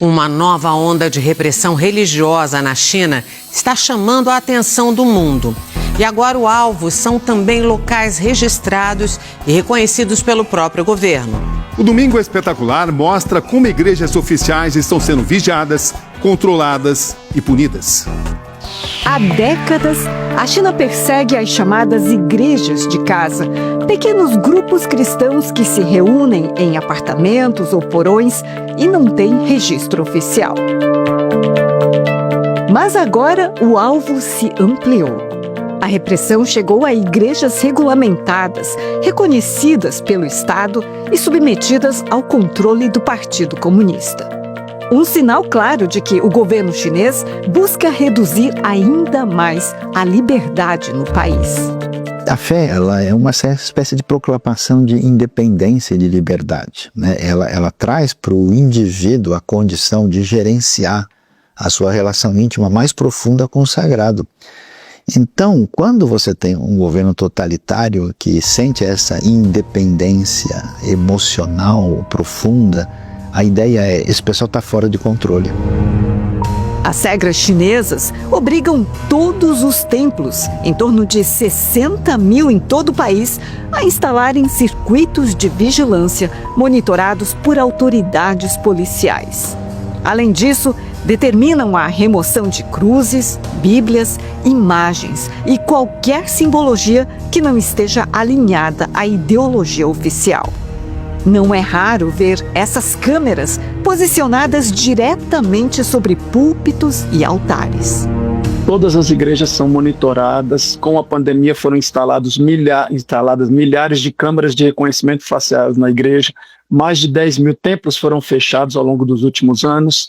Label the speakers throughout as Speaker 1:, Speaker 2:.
Speaker 1: Uma nova onda de repressão religiosa na China está chamando a atenção do mundo. E agora o alvo são também locais registrados e reconhecidos pelo próprio governo.
Speaker 2: O Domingo Espetacular mostra como igrejas oficiais estão sendo vigiadas, controladas e punidas.
Speaker 3: Há décadas, a China persegue as chamadas igrejas de casa, pequenos grupos cristãos que se reúnem em apartamentos ou porões e não têm registro oficial. Mas agora o alvo se ampliou. A repressão chegou a igrejas regulamentadas, reconhecidas pelo Estado e submetidas ao controle do Partido Comunista. Um sinal claro de que o governo chinês busca reduzir ainda mais a liberdade no país.
Speaker 4: A fé, ela é uma espécie de proclamação de independência e de liberdade, né? Ela traz para o indivíduo a condição de gerenciar a sua relação íntima mais profunda com o sagrado. Então, quando você tem um governo totalitário que sente essa independência emocional profunda, a ideia é, esse pessoal está fora de controle.
Speaker 3: As regras chinesas obrigam todos os templos, em torno de 60 mil em todo o país, a instalarem circuitos de vigilância monitorados por autoridades policiais. Além disso, determinam a remoção de cruzes, bíblias, imagens e qualquer simbologia que não esteja alinhada à ideologia oficial. Não é raro ver essas câmeras posicionadas diretamente sobre púlpitos e altares.
Speaker 5: Todas as igrejas são monitoradas. Com a pandemia foram instaladas milhares de câmeras de reconhecimento facial na igreja. Mais de 10 mil templos foram fechados ao longo dos últimos anos.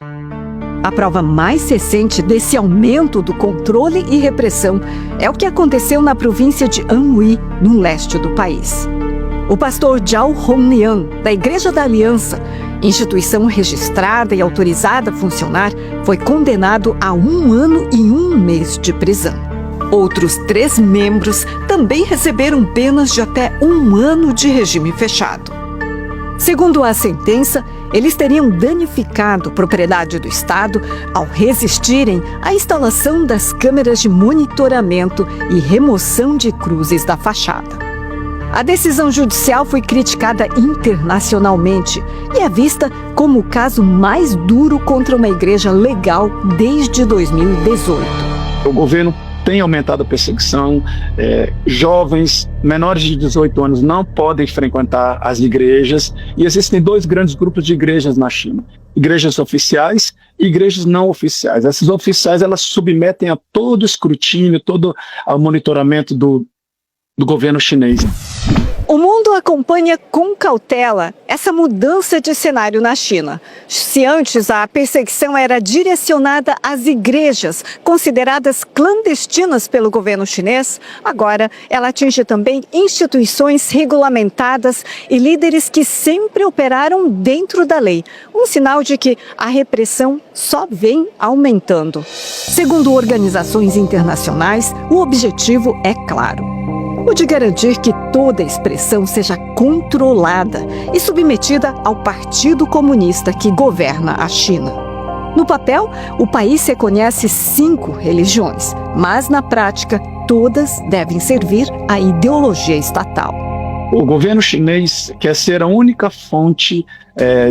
Speaker 3: A prova mais recente desse aumento do controle e repressão é o que aconteceu na província de Anhui, no leste do país. O pastor Zhao Hongliang, da Igreja da Aliança, instituição registrada e autorizada a funcionar, foi condenado a 1 ano e 1 mês de prisão. Outros 3 membros também receberam penas de até 1 ano de regime fechado. Segundo a sentença, eles teriam danificado propriedade do Estado ao resistirem à instalação das câmeras de monitoramento e remoção de cruzes da fachada. A decisão judicial foi criticada internacionalmente e é vista como o caso mais duro contra uma igreja legal desde 2018.
Speaker 5: O governo tem aumentado a perseguição, jovens menores de 18 anos não podem frequentar as igrejas e existem 2 grandes grupos de igrejas na China. Igrejas oficiais e igrejas não oficiais. Essas oficiais, elas submetem a todo o escrutínio, todo o monitoramento do governo chinês.
Speaker 3: O mundo acompanha com cautela essa mudança de cenário na China. Se antes a perseguição era direcionada às igrejas, consideradas clandestinas pelo governo chinês, agora ela atinge também instituições regulamentadas e líderes que sempre operaram dentro da lei. Um sinal de que a repressão só vem aumentando. Segundo organizações internacionais, o objetivo é claro: o de garantir que toda expressão seja controlada e submetida ao Partido Comunista que governa a China. No papel, o país reconhece 5 religiões, mas na prática, todas devem servir à ideologia estatal.
Speaker 5: O governo chinês quer ser a única fonte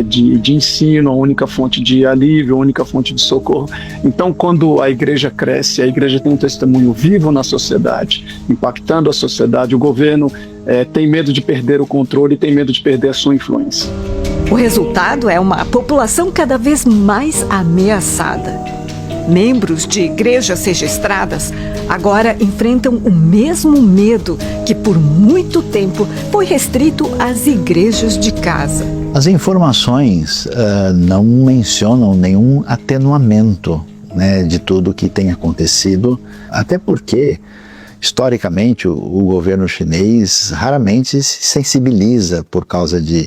Speaker 5: de ensino, a única fonte de alívio, a única fonte de socorro. Então, quando a igreja cresce, a igreja tem um testemunho vivo na sociedade, impactando a sociedade, o governo tem medo de perder o controle, tem medo de perder a sua influência.
Speaker 3: O resultado é uma população cada vez mais ameaçada. Membros de igrejas registradas agora enfrentam o mesmo medo que por muito tempo foi restrito às igrejas de casa.
Speaker 4: As informações não mencionam nenhum atenuamento, né, de tudo o que tem acontecido, até porque, historicamente, o governo chinês raramente se sensibiliza por causa de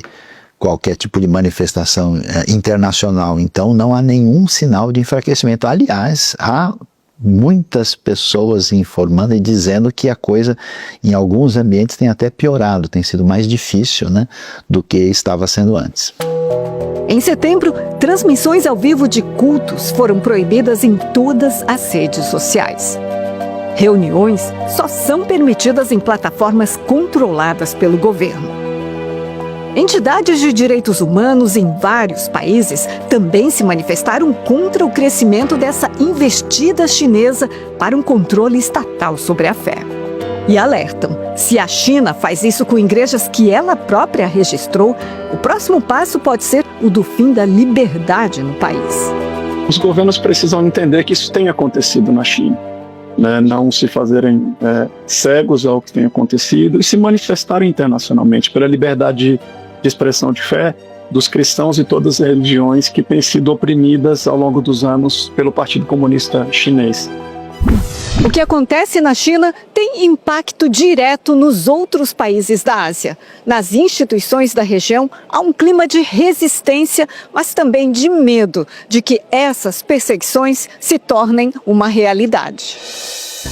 Speaker 4: qualquer tipo de manifestação internacional. Então não há nenhum sinal de enfraquecimento. Aliás, há muitas pessoas informando e dizendo que a coisa em alguns ambientes tem até piorado, tem sido mais difícil, né, do que estava sendo antes.
Speaker 3: Em setembro, transmissões ao vivo de cultos foram proibidas em todas as redes sociais. Reuniões só são permitidas em plataformas controladas pelo governo. Entidades de direitos humanos em vários países também se manifestaram contra o crescimento dessa investida chinesa para um controle estatal sobre a fé. E alertam, se a China faz isso com igrejas que ela própria registrou, o próximo passo pode ser o do fim da liberdade no país.
Speaker 5: Os governos precisam entender que isso tem acontecido na China. Não se fazerem cegos ao que tem acontecido e se manifestarem internacionalmente pela liberdade de expressão de fé dos cristãos e todas as religiões que têm sido oprimidas ao longo dos anos pelo Partido Comunista Chinês.
Speaker 3: O que acontece na China tem impacto direto nos outros países da Ásia. Nas instituições da região, há um clima de resistência, mas também de medo de que essas perseguições se tornem uma realidade.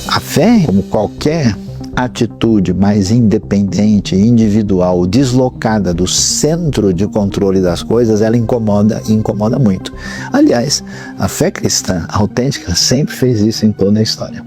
Speaker 4: A fé, como qualquer atitude mais independente, individual, deslocada do centro de controle das coisas, ela incomoda muito. Aliás, a fé cristã autêntica sempre fez isso em toda a história.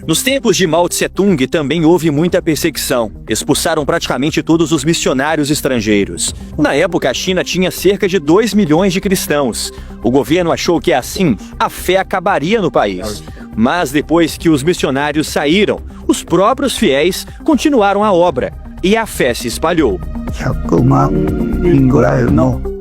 Speaker 6: Nos tempos de Mao Tse-tung também houve muita perseguição. Expulsaram praticamente todos os missionários estrangeiros. Na época, a China tinha cerca de 2 milhões de cristãos. O governo achou que assim a fé acabaria no país. Mas depois que os missionários saíram, os próprios fiéis continuaram a obra e a fé se espalhou.
Speaker 7: 100万人ぐらいの